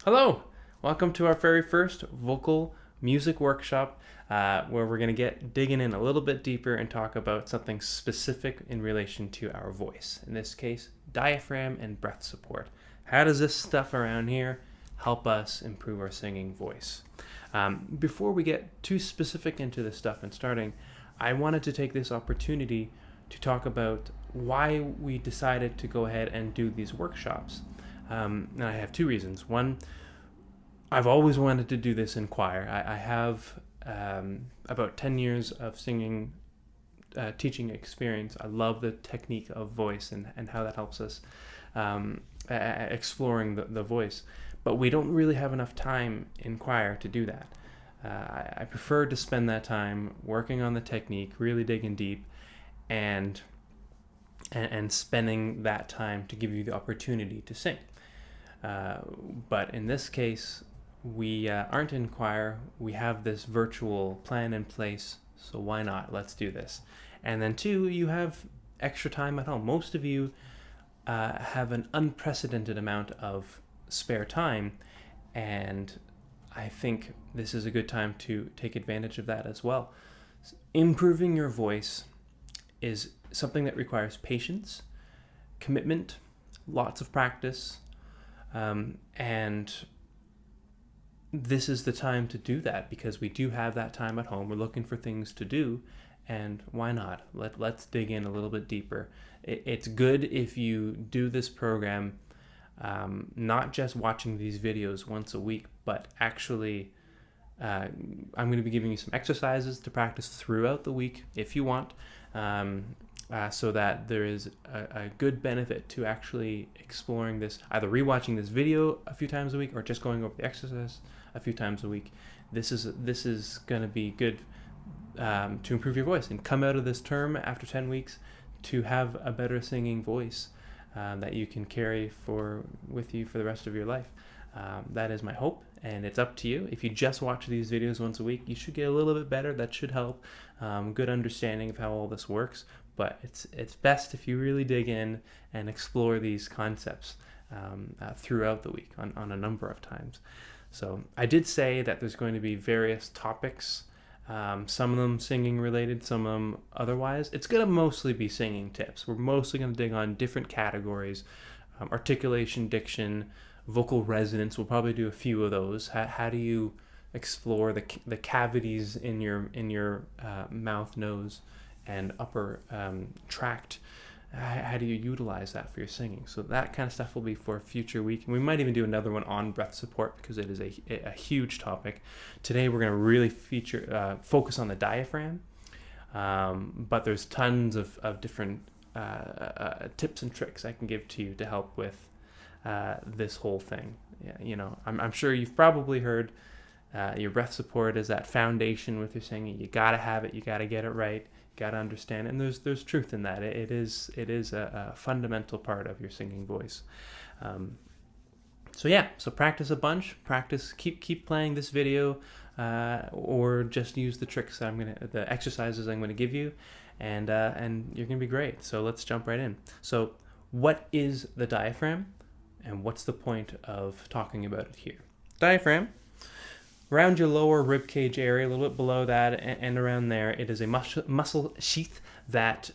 Hello, welcome to our very first vocal music workshop where we're going to get digging in a little bit deeper and talk about something specific in relation to our voice. In this case, diaphragm and breath support. How does this stuff around here help us improve our singing voice? Before we get too specific into this stuff and starting, I wanted to take this opportunity to talk about why we decided to go ahead and do these workshops. And I have two reasons. One, I've always wanted to do this in choir. I have about 10 years of singing, teaching experience. I love the technique of voice and how that helps us exploring the voice. But we don't really have enough time in choir to do that. I prefer to spend that time working on the technique, really digging deep, and spending that time to give you the opportunity to sing. But in this case, we aren't in choir. We have this virtual plan in place, so why not? Let's do this. And then two, you have extra time at home. Most of you have an unprecedented amount of spare time, and I think this is a good time to take advantage of that as well. Improving your voice is something that requires patience, commitment, lots of practice, and this is the time to do that because we do have that time at home. We're looking for things to do, and why not? Let's dig in a little bit deeper. It's good if you do this program, not just watching these videos once a week, but actually I'm going to be giving you some exercises to practice throughout the week if you want, so that there is a good benefit to actually exploring this, either rewatching this video a few times a week or just going over the exercise a few times a week. This is going to be good to improve your voice and come out of this term after 10 weeks to have a better singing voice that you can carry with you for the rest of your life. That is my hope, and it's up to you. If you just watch these videos once a week, you should get a little bit better. That should help. Good understanding of how all this works, but it's best if you really dig in and explore these concepts throughout the week on a number of times. So I did say that there's going to be various topics, some of them singing related, some of them otherwise. It's going to mostly be singing tips. We're mostly going to dig on different categories, articulation, diction, vocal resonance. We'll probably do a few of those. How do you explore the cavities in your mouth, nose, and upper tract? How do you utilize that for your singing? So that kind of stuff will be for a future week. And we might even do another one on breath support because it is a huge topic. Today we're going to really focus on the diaphragm, but there's tons of different tips and tricks I can give to you to help with this whole thing. Yeah, I'm sure you've probably heard your breath support is that foundation with your singing. You gotta have it. You gotta get it right. You gotta understand it. And there's truth in that. It is a fundamental part of your singing voice. So practice a bunch. Practice. Keep playing this video, or just use the tricks the exercises I'm gonna give you, and you're gonna be great. So let's jump right in. So what is the diaphragm? And what's the point of talking about it here? Diaphragm, around your lower rib cage area, a little bit below that and around there, it is a muscle sheath that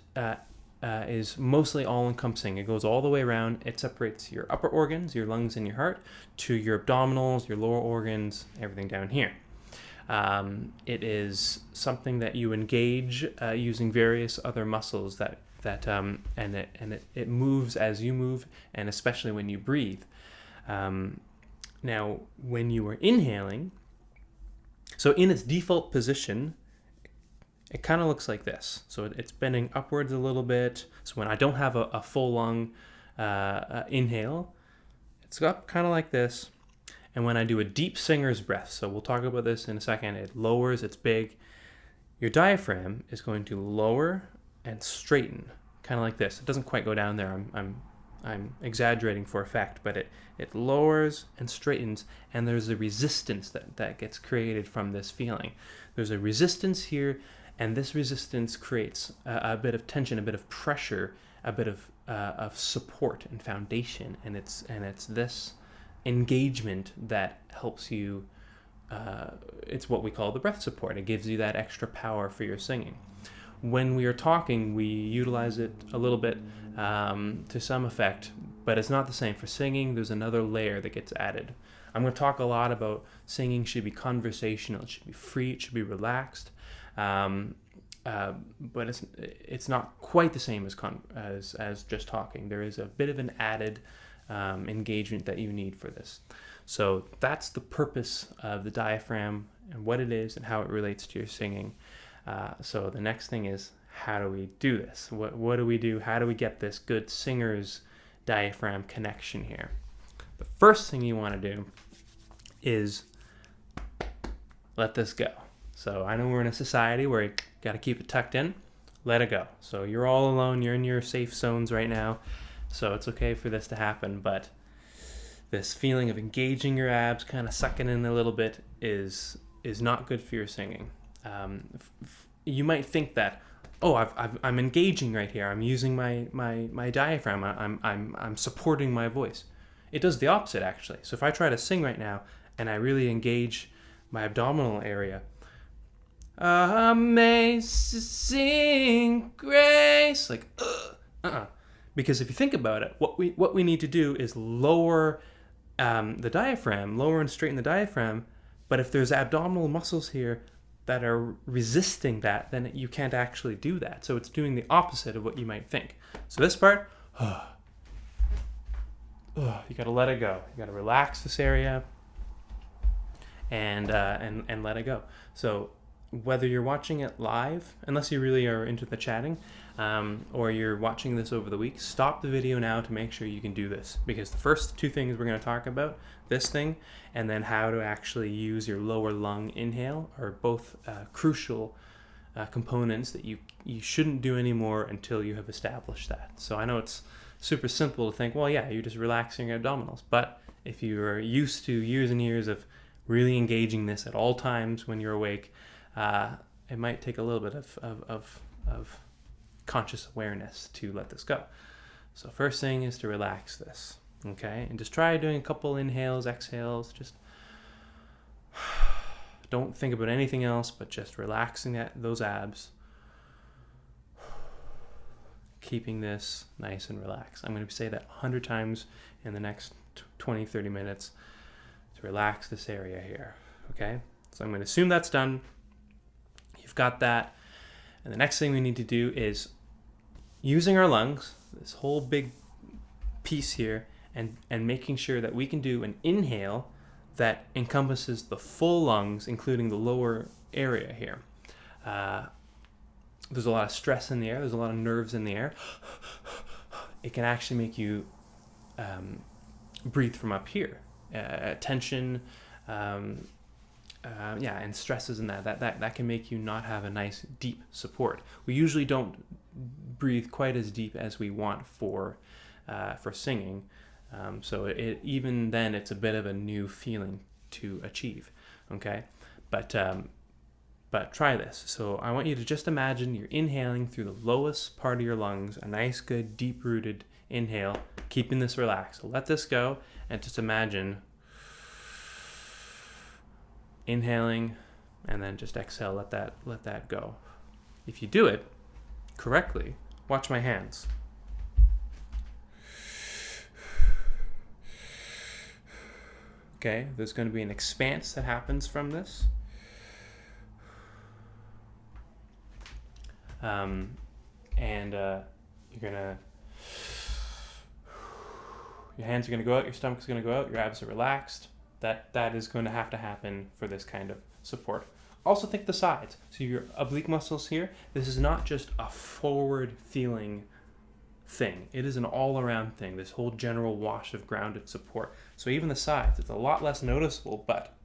is mostly all-encompassing. It goes all the way around. It separates your upper organs, your lungs and your heart, to your abdominals, your lower organs, everything down here. It is something that you engage using various other muscles it moves as you move, and especially when you breathe. Now, when you are inhaling, so in its default position, it kind of looks like this. So it's bending upwards a little bit. So when I don't have a full lung inhale, it's up kind of like this. And when I do a deep singer's breath, so we'll talk about this in a second, it lowers, it's big. Your diaphragm is going to lower and straighten, kind of like this. It doesn't quite go down there. I'm exaggerating for effect, but it lowers and straightens, and there's a resistance that gets created from this feeling. There's a resistance here, and this resistance creates a bit of tension, a bit of pressure, a bit of support and foundation, and it's this engagement that helps you. It's what we call the breath support. It gives you that extra power for your singing. When we are talking, we utilize it a little bit to some effect, but it's not the same. For singing, there's another layer that gets added. I'm going to talk a lot about singing should be conversational, it should be free, it should be relaxed, but it's not quite the same as just talking. There is a bit of an added engagement that you need for this. So that's the purpose of the diaphragm and what it is and how it relates to your singing. So the next thing is, how do we do this? What do we do? How do we get this good singer's diaphragm connection here? The first thing you want to do is let this go. So I know we're in a society where you got to keep it tucked in. Let it go. So you're all alone. You're in your safe zones right now. So it's okay for this to happen. But this feeling of engaging your abs, kind of sucking in a little bit, is not good for your singing. You might think that, oh, I'm engaging right here. I'm using my diaphragm. I'm supporting my voice. It does the opposite, actually. So if I try to sing right now and I really engage my abdominal area, amazing grace, like, because if you think about it, what we need to do is lower the diaphragm, lower and straighten the diaphragm. But if there's abdominal muscles here that are resisting that, then you can't actually do that. So it's doing the opposite of what you might think. So this part, you got to let it go. You got to relax this area and let it go. So whether you're watching it live, unless you really are into the chatting, or you're watching this over the week, stop the video now to make sure you can do this. Because the first two things we're going to talk about, this thing, and then how to actually use your lower lung inhale, are both crucial components that you shouldn't do anymore until you have established that. So I know it's super simple to think, well, yeah, you're just relaxing your abdominals. But if you're used to years and years of really engaging this at all times when you're awake, it might take a little bit of conscious awareness to let this go. So first thing is to relax this, okay? And just try doing a couple inhales, exhales. Just don't think about anything else, but just relaxing those abs. Keeping this nice and relaxed. I'm going to say that 100 times in the next 20, 30 minutes to relax this area here, okay? So I'm going to assume that's done. You've got that. And the next thing we need to do is using our lungs, this whole big piece here, and making sure that we can do an inhale that encompasses the full lungs, including the lower area here. There's a lot of stress in the air. There's a lot of nerves in the air. It can actually make you breathe from up here. Tension, and stresses and that can make you not have a nice deep support. We usually don't breathe quite as deep as we want for singing. So even then, it's a bit of a new feeling to achieve. Okay, but try this. So I want you to just imagine you're inhaling through the lowest part of your lungs, a nice, good, deep-rooted inhale, keeping this relaxed. So let this go, and just imagine inhaling, and then just exhale. Let that go. If you do it correctly, watch my hands. Okay, there's going to be an expanse that happens from this. Your hands are going to go out, your stomach's going to go out, your abs are relaxed. That is going to have to happen for this kind of support. Also think the sides. So your oblique muscles here, this is not just a forward feeling thing. It is an all-around thing, this whole general wash of grounded support. So even the sides, it's a lot less noticeable, but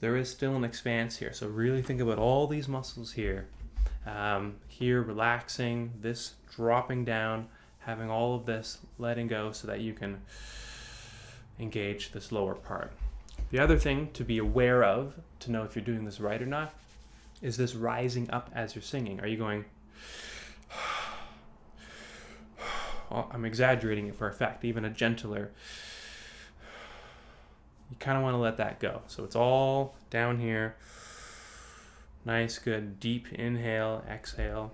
there is still an expanse here. So really think about all these muscles here. Here relaxing, this dropping down, having all of this letting go so that you can engage this lower part. The other thing to be aware of, to know if you're doing this right or not, is this rising up as you're singing. Are you going I'm exaggerating it for effect. Even a gentler, you kind of want to let that go. So it's all down here. Nice, good, deep inhale, exhale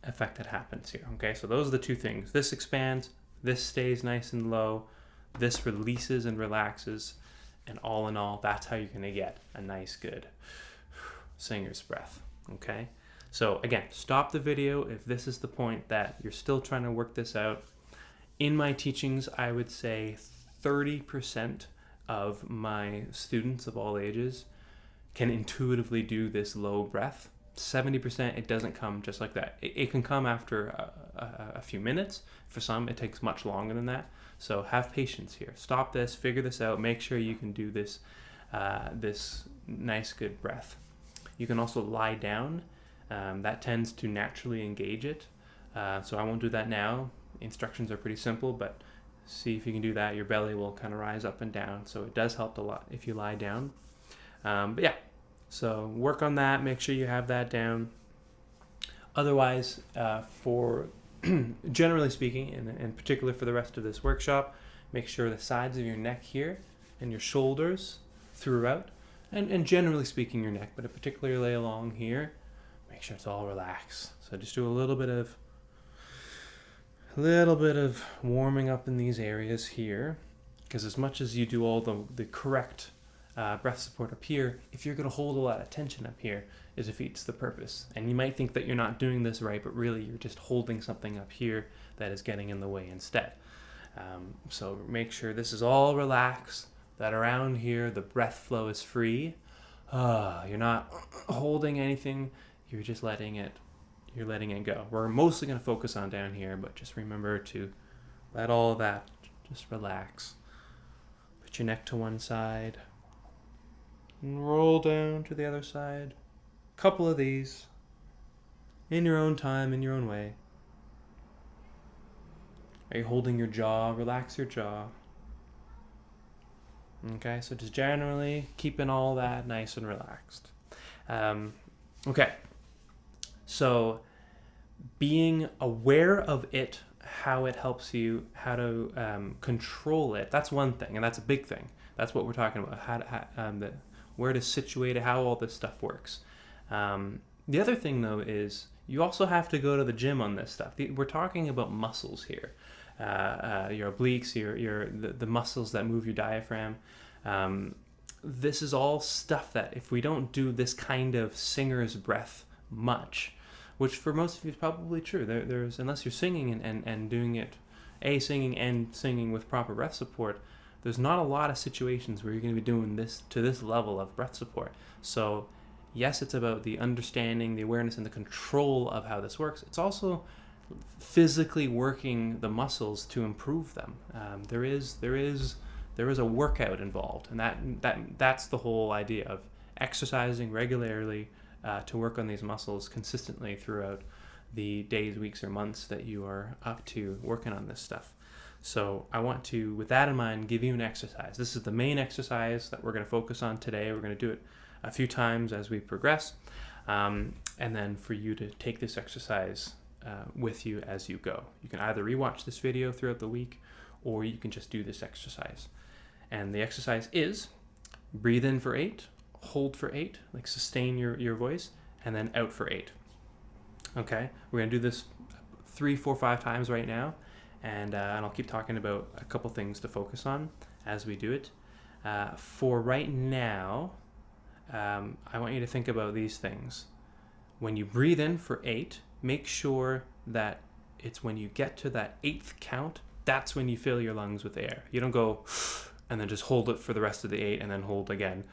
effect that happens here. Okay, so those are the two things. This expands, this stays nice and low, this releases and relaxes, and all in all, that's how you're going to get a nice, good singer's breath. Okay, so again, stop the video if this is the point that you're still trying to work this out. In my teachings, I would say 30% of my students of all ages can intuitively do this low breath. 70%, it doesn't come just like that. It can come after a few minutes. For some, it takes much longer than that. So have patience here. Stop this, figure this out, make sure you can do this, this nice, good breath. You can also lie down. That tends to naturally engage it. So I won't do that now. Instructions are pretty simple, but see if you can do that. Your belly will kind of rise up and down. So it does help a lot if you lie down. But yeah, so work on that. Make sure you have that down. Otherwise, for generally speaking, and in particular for the rest of this workshop, make sure the sides of your neck here and your shoulders throughout, and generally speaking your neck, but particularly along here, make sure it's all relaxed. So just do a little bit of warming up in these areas here, because as much as you do all the correct breath support up here, if you're going to hold a lot of tension up here, it defeats the purpose. And you might think that you're not doing this right, but really you're just holding something up here that is getting in the way instead. So make sure this is all relaxed, that around here the breath flow is free. You're not holding anything, you're just letting it go. We're mostly going to focus on down here, but just remember to let all of that just relax. Put your neck to one side and roll down to the other side. Couple of these in your own time, in your own way. Are you holding your jaw? Relax your jaw. Okay, so just generally keeping all that nice and relaxed. Okay, so being aware of it, how it helps you, how to control it, that's one thing, and that's a big thing. That's what we're talking about, where to situate it, how all this stuff works. The other thing, though, is you also have to go to the gym on this stuff. We're talking about muscles here. Your obliques, the muscles that move your diaphragm. This is all stuff that if we don't do this kind of singer's breath much, which for most of you is probably true. There's unless you're singing and doing it, singing and singing with proper breath support, there's not a lot of situations where you're going to be doing this to this level of breath support. So yes, it's about the understanding, the awareness, and the control of how this works. It's also physically working the muscles to improve them. There is a workout involved, and that's the whole idea of exercising regularly to work on these muscles consistently throughout the days, weeks, or months that you are up to working on this stuff. So I want to, with that in mind, give you an exercise. This is the main exercise that we're going to focus on today. We're going to do it a few times as we progress, and then for you to take this exercise with you as you go. You can either rewatch this video throughout the week, or you can just do this exercise. And the exercise is breathe in for 8, hold for 8, like sustain your voice, and then out for 8. Okay, we're going to do this 3, 4, 5 times right now, and I'll keep talking about a couple things to focus on as we do it. For right now, I want you to think about these things. When you breathe in for 8, make sure that it's when you get to that 8th count, that's when you fill your lungs with air. You don't go and then just hold it for the rest of the 8 and then hold again.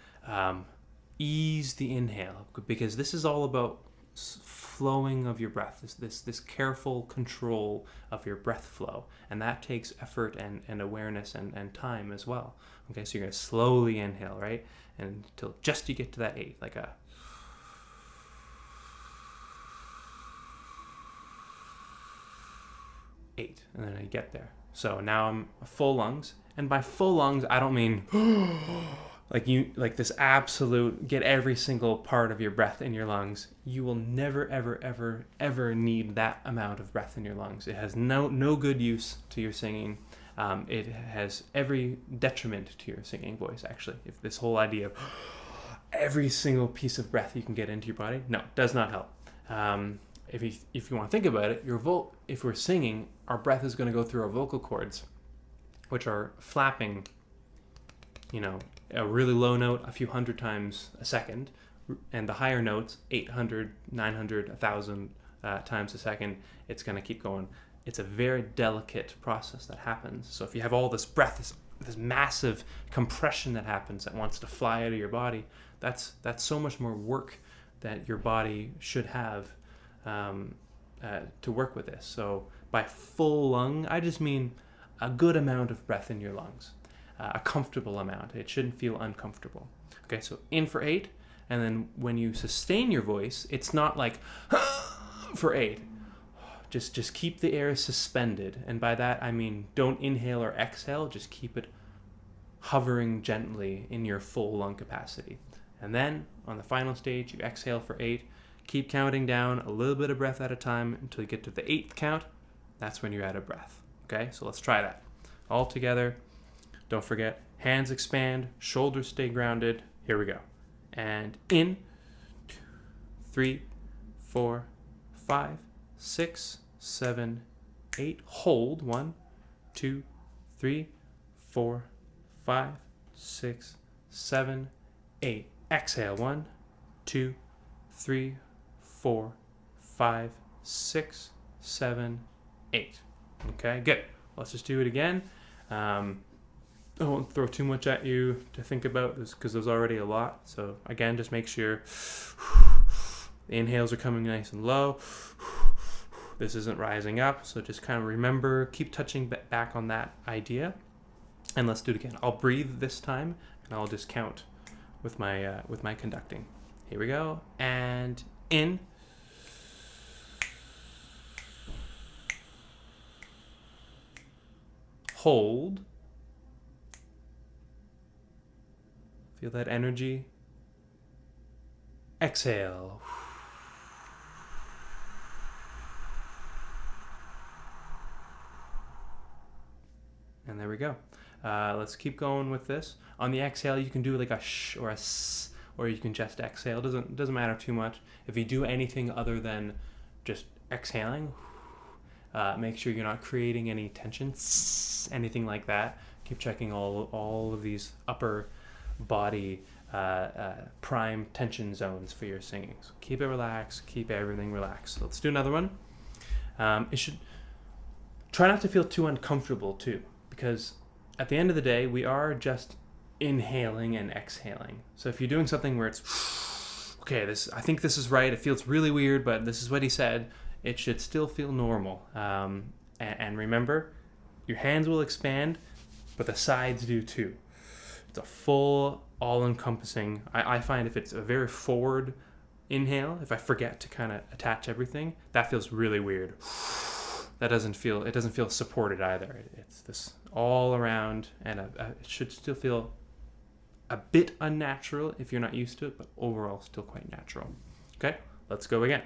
Ease the inhale, because this is all about flowing of your breath, this careful control of your breath flow, and that takes effort and awareness and time as well. Okay, so you're going to slowly inhale, right, and until just you get to that 8, like a 8, and then I get there. So now I'm full lungs, and by full lungs I don't mean like this absolute, get every single part of your breath in your lungs, you will never, ever, ever, ever need that amount of breath in your lungs. It has no good use to your singing. It has every detriment to your singing voice, actually. If this whole idea of every single piece of breath you can get into your body, no, does not help. If you want to think about it, if we're singing, our breath is going to go through our vocal cords, which are flapping, a really low note a few hundred times a second, and the higher notes 800, 900, 1,000 times a second. It's going to keep going. It's a very delicate process that happens. So if you have all this breath, this massive compression that happens that wants to fly out of your body, that's so much more work that your body should have to work with this. So by full lung, I just mean a good amount of breath in your lungs. A comfortable amount. It shouldn't feel uncomfortable. Okay, so in for 8, and then when you sustain your voice, it's not like for 8. Just keep the air suspended, and by that I mean don't inhale or exhale. Just keep it hovering gently in your full lung capacity. And then on the final stage, you exhale for 8. Keep counting down a little bit of breath at a time until you get to the 8th count. That's when you're out of breath. Okay, so let's try that all together. Don't forget, hands expand, shoulders stay grounded. Here we go. And in, 2, 3, 4, 5, 6, 7, 8. Hold. 1, 2, 3, 4, 5, 6, 7, 8. Exhale. 1, 2, 3, 4, 5, 6, 7, 8. Okay, good. Let's just do it again. I won't throw too much at you to think about this because there's already a lot. So again, just make sure the inhales are coming nice and low. This isn't rising up. So just kind of remember, keep touching back on that idea. And let's do it again. I'll breathe this time and I'll just count with my conducting. Here we go. And in. Hold. Feel that energy. Exhale. And there we go. Let's keep going with this. On the exhale, you can do like a sh or a s, or you can just exhale. Doesn't matter too much. If you do anything other than just exhaling, make sure you're not creating any tension, anything like that. Keep checking all of these upper body prime tension zones for your singing. So keep it relaxed, keep everything relaxed. So let's do another one. It should try not to feel too uncomfortable too, because at the end of the day, we are just inhaling and exhaling. So if you're doing something where it's okay, I think this is right, it feels really weird, but this is what he said, it should still feel normal. And remember, your hands will expand, but the sides do too. It's a full, all-encompassing. I find if it's a very forward inhale, if I forget to kind of attach everything, that feels really weird. It doesn't feel supported either. It's this all around, and it should still feel a bit unnatural if you're not used to it, but overall still quite natural. Okay, let's go again.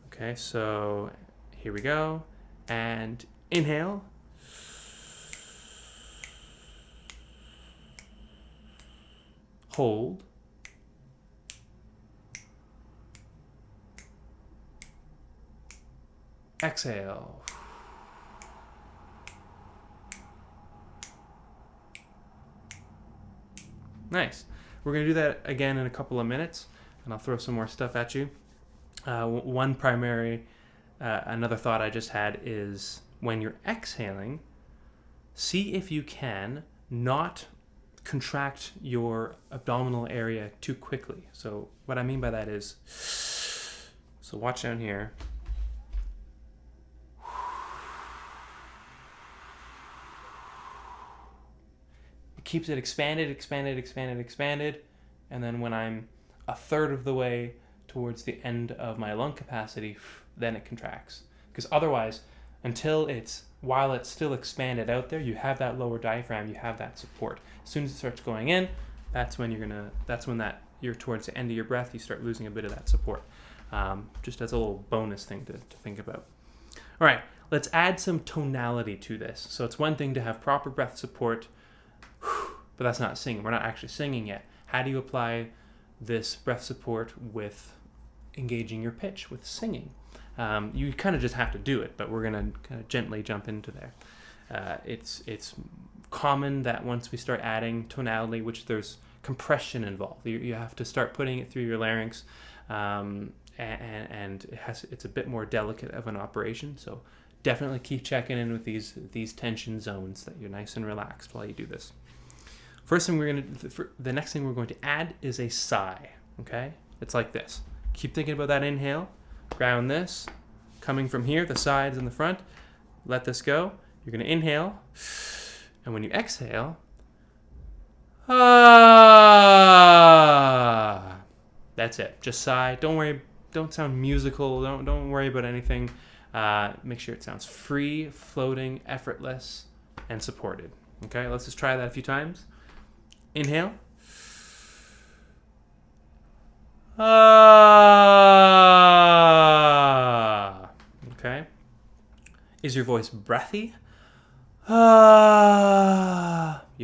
Okay, so here we go. And inhale. Hold. Exhale. Nice. We're going to do that again in a couple of minutes, and I'll throw some more stuff at you. One primary, another thought I just had is when you're exhaling, see if you can not contract your abdominal area too quickly. So what I mean by that is, so watch down here. It keeps it expanded, and then when I'm a third of the way towards the end of my lung capacity, then it contracts. Because otherwise, while it's still expanded out there, you have that lower diaphragm, you have that support. As soon as it starts going in, that's when you're towards the end of your breath, you start losing a bit of that support. Just as a little bonus thing to think about. All right, let's add some tonality to this. So it's one thing to have proper breath support, but that's not singing. We're not actually singing yet. How do you apply this breath support with engaging your pitch, with singing? You kind of just have to do it, but we're going to kind of gently jump into there. It's common that once we start adding tonality, which there's compression involved, you have to start putting it through your larynx, and it's a bit more delicate of an operation. So definitely keep checking in with these tension zones, that you're nice and relaxed while you do this. The next thing we're going to add is a sigh. Okay, it's like this. Keep thinking about that inhale. Ground this, coming from here, the sides and the front. Let this go. You're going to inhale, and when you exhale, that's it. Just sigh. Don't worry. Don't sound musical. Don't worry about anything. Make sure it sounds free, floating, effortless, and supported. Okay, let's just try that a few times. Inhale. Okay. Is your voice breathy? You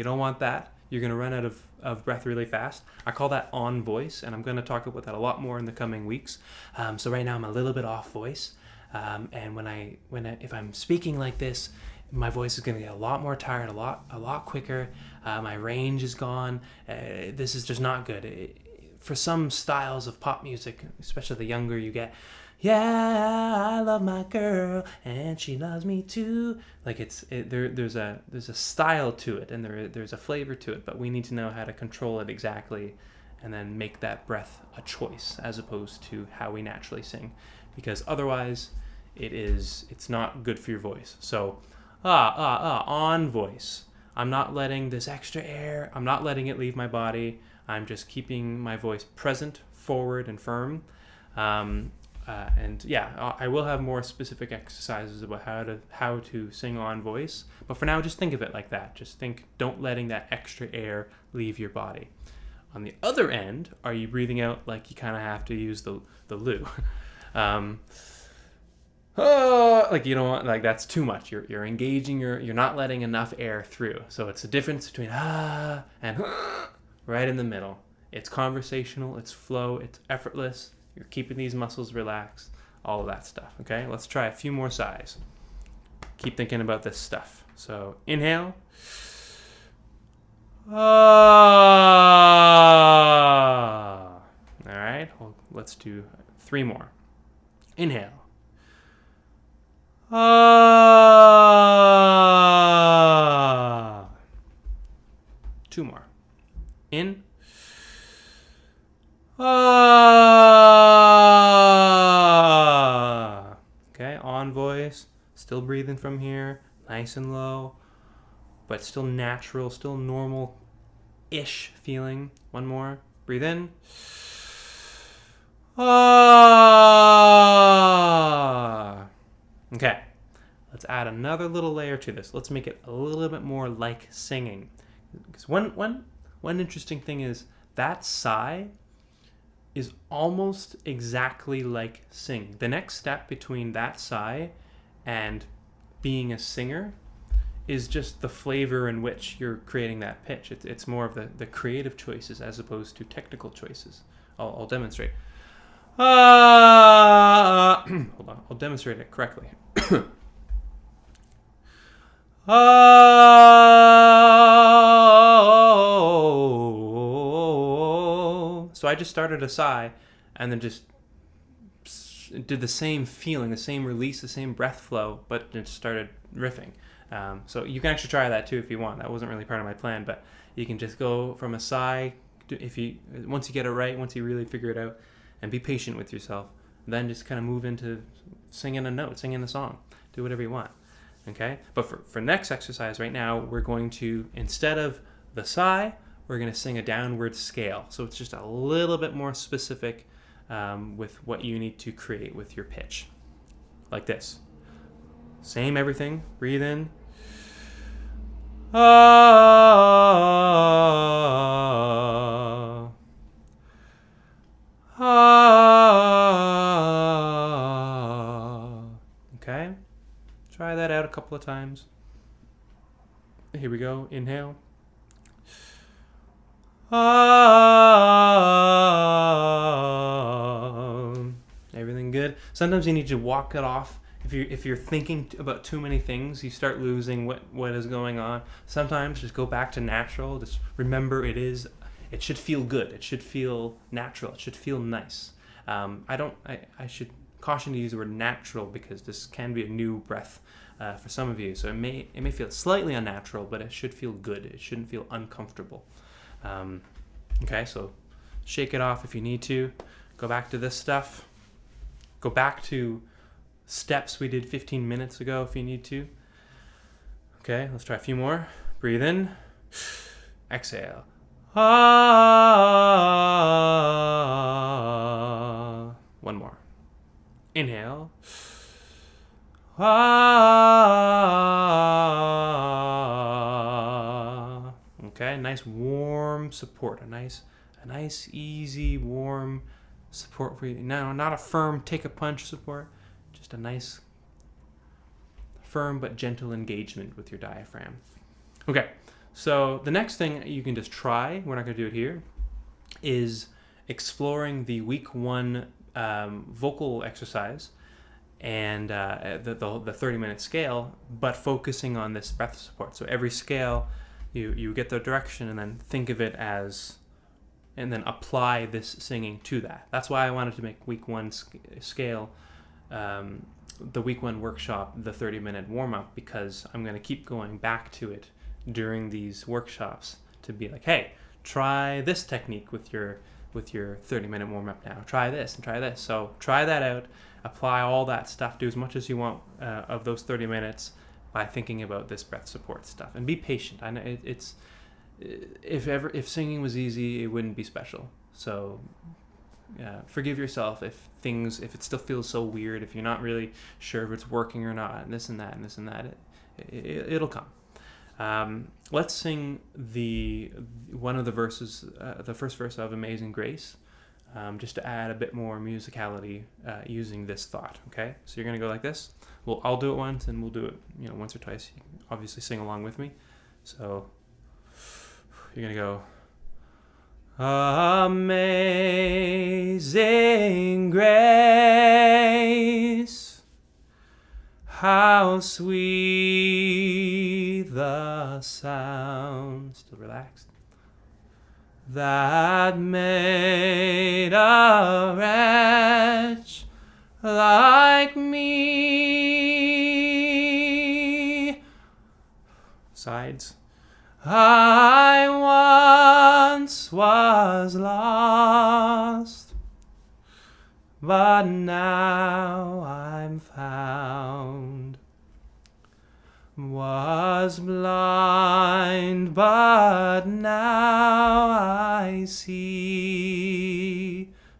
don't want that. You're going to run out of breath really fast. I call that on voice, and I'm going to talk about that a lot more in the coming weeks. So right now I'm a little bit off voice, and if I'm speaking like this, my voice is going to get a lot more tired, a lot quicker. My range is gone. This is just not good. For some styles of pop music, especially the younger you get, yeah, I love my girl and she loves me too. Like there's a style to it, and there's a flavor to it, but we need to know how to control it exactly, and then make that breath a choice as opposed to how we naturally sing, because otherwise it's not good for your voice. So on voice. I'm not letting this extra air, I'm not letting it leave my body. I'm just keeping my voice present, forward, and firm. I will have more specific exercises about how to sing on voice. But for now, just think of it like that. Just think, don't letting that extra air leave your body. On the other end, are you breathing out like you kind of have to use the loo? Like you don't want, like that's too much. You're engaging. You're not letting enough air through. So it's a difference between and right in the middle. It's conversational. It's flow. It's effortless. You're keeping these muscles relaxed. All of that stuff. Okay. Let's try a few more sighs. Keep thinking about this stuff. So inhale. All right. Well, let's do 3 more. Inhale. 2 more. In. Okay, on voice. Still breathing from here. Nice and low, but still natural, still normal-ish feeling. 1 more. Breathe in. Okay, let's add another little layer to this. Let's make it a little bit more like singing. Because one interesting thing is that sigh is almost exactly like singing. The next step between that sigh and being a singer is just the flavor in which you're creating that pitch. It's more of the creative choices as opposed to technical choices. I'll demonstrate. Hold on, I'll demonstrate it correctly. So I just started a sigh and then just did the same feeling, the same release, the same breath flow, but just started riffing. So you can actually try that too if you want. That wasn't really part of my plan, but you can just go from a sigh, once you get it right, once you really figure it out, and be patient with yourself, then just kind of move into singing a note, singing a song. Do whatever you want. Okay? But for next exercise right now, we're going to, instead of the sigh, we're going to sing a downward scale. So it's just a little bit more specific with what you need to create with your pitch. Like this. Same everything. Breathe in. couple of times. Here we go. Inhale. Everything good? Sometimes you need to walk it off. If you're thinking about too many things, you start losing what is going on. Sometimes just go back to natural. Just remember it should feel good. It should feel natural. It should feel nice. I should caution to use the word natural because this can be a new breath for some of you. So it may feel slightly unnatural, but it should feel good. It shouldn't feel uncomfortable. Okay, so shake it off if you need to. Go back to this stuff. Go back to steps we did 15 minutes ago if you need to. Okay, let's try a few more. Breathe in. Exhale. One more. Inhale. Okay, nice warm support. A nice easy warm support for you. No, not a firm take a punch support. Just a nice firm but gentle engagement with your diaphragm. Okay, so the next thing you can just try, we're not going to do it here, is exploring the week 1 vocal exercise and the 30-minute scale, but focusing on this breath support. So every scale, you get the direction and then think of it as, and then apply this singing to that. That's why I wanted to make week 1 scale, the week 1 workshop, the 30-minute warm-up, because I'm going to keep going back to it during these workshops to be like, hey, try this technique with your 30-minute warm-up now. Try this and try this. So try that out. Apply all that stuff. Do as much as you want of those 30 minutes by thinking about this breath support stuff. And be patient. I know if singing was easy, it wouldn't be special. So forgive yourself if it still feels so weird, if you're not really sure if it's working or not, and this and that and this and that. It'll come. Let's sing one of the verses, the first verse of Amazing Grace, just to add a bit more musicality using this thought. Okay, so you're gonna go like this. Well, I'll do it once, and we'll do it, once or twice. You can obviously sing along with me. So you're gonna go. Amazing grace, how sweet the sound, still relaxed, that made a wretch like me. Sides. I once was lost, but now I'm found. Was blind, but now I see.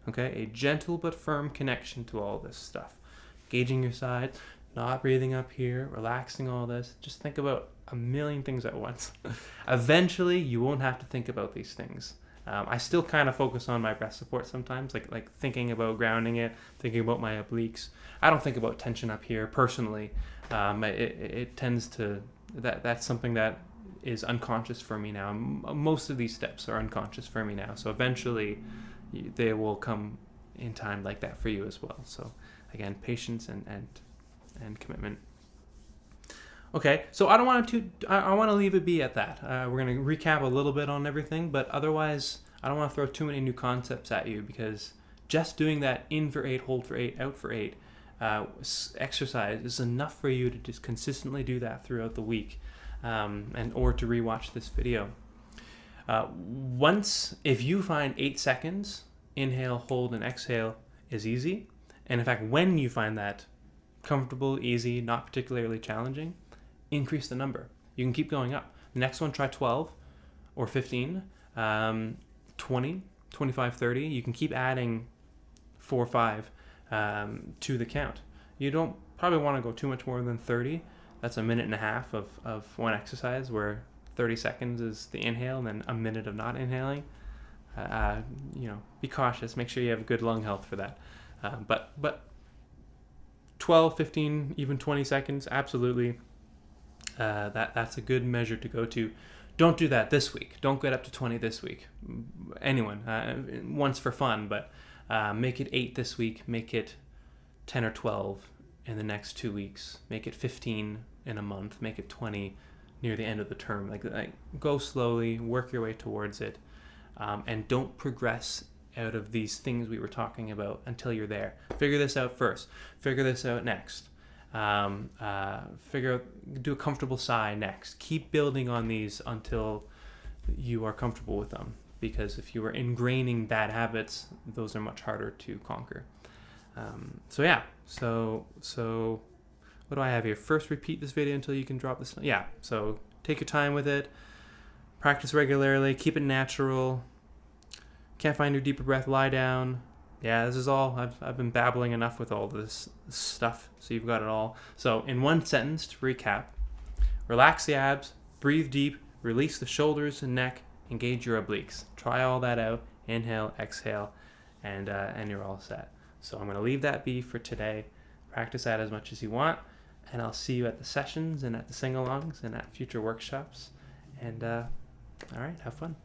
Okay, a gentle but firm connection to all this stuff. Gauging your side, not breathing up here, relaxing all this. Just think about a million things at once. Eventually, you won't have to think about these things. I still kind of focus on my breath support sometimes, like thinking about grounding it, thinking about my obliques. I don't think about tension up here personally. It tends to, that's something that is unconscious for me now. Most of these steps are unconscious for me now. So eventually, they will come in time like that for you as well. So again, patience and commitment. Okay, so I want to leave it be at that. We're going to recap a little bit on everything, but otherwise, I don't want to throw too many new concepts at you, because just doing that in for 8, hold for 8, out for 8 exercise is enough for you to just consistently do that throughout the week, or to rewatch this video. If you find 8 seconds, inhale, hold, and exhale is easy, and in fact, when you find that comfortable, easy, not particularly challenging, increase the number. You can keep going up. The next one, try 12 or 15, 20, 25, 30. You can keep adding 4 or 5 to the count. You don't probably want to go too much more than 30. That's a minute and a half of one exercise, where 30 seconds is the inhale and then a minute of not inhaling. Be cautious. Make sure you have good lung health for that. But 12, 15, even 20 seconds, absolutely. that's a good measure to go to. Don't do that this week. Don't get up to 20 this week. Anyone, once for fun, but make it 8 this week. Make it 10 or 12 in the next 2 weeks. Make it 15 in a month. Make it 20 near the end of the term. Like go slowly, work your way towards it, and don't progress out of these things we were talking about until you're there. Figure this out first. Figure this out next. Do a comfortable sigh next. Keep building on these until you are comfortable with them. Because if you are ingraining bad habits, those are much harder to conquer. So what do I have here? First, repeat this video until you can drop this. Yeah. So take your time with it. Practice regularly. Keep it natural. Can't find your deeper breath? Lie down. Yeah, this is all. I've been babbling enough with all this stuff, so you've got it all. So in one sentence, to recap, relax the abs, breathe deep, release the shoulders and neck, engage your obliques. Try all that out. Inhale, exhale, and you're all set. So I'm going to leave that be for today. Practice that as much as you want, and I'll see you at the sessions and at the sing-alongs and at future workshops. And all right, have fun.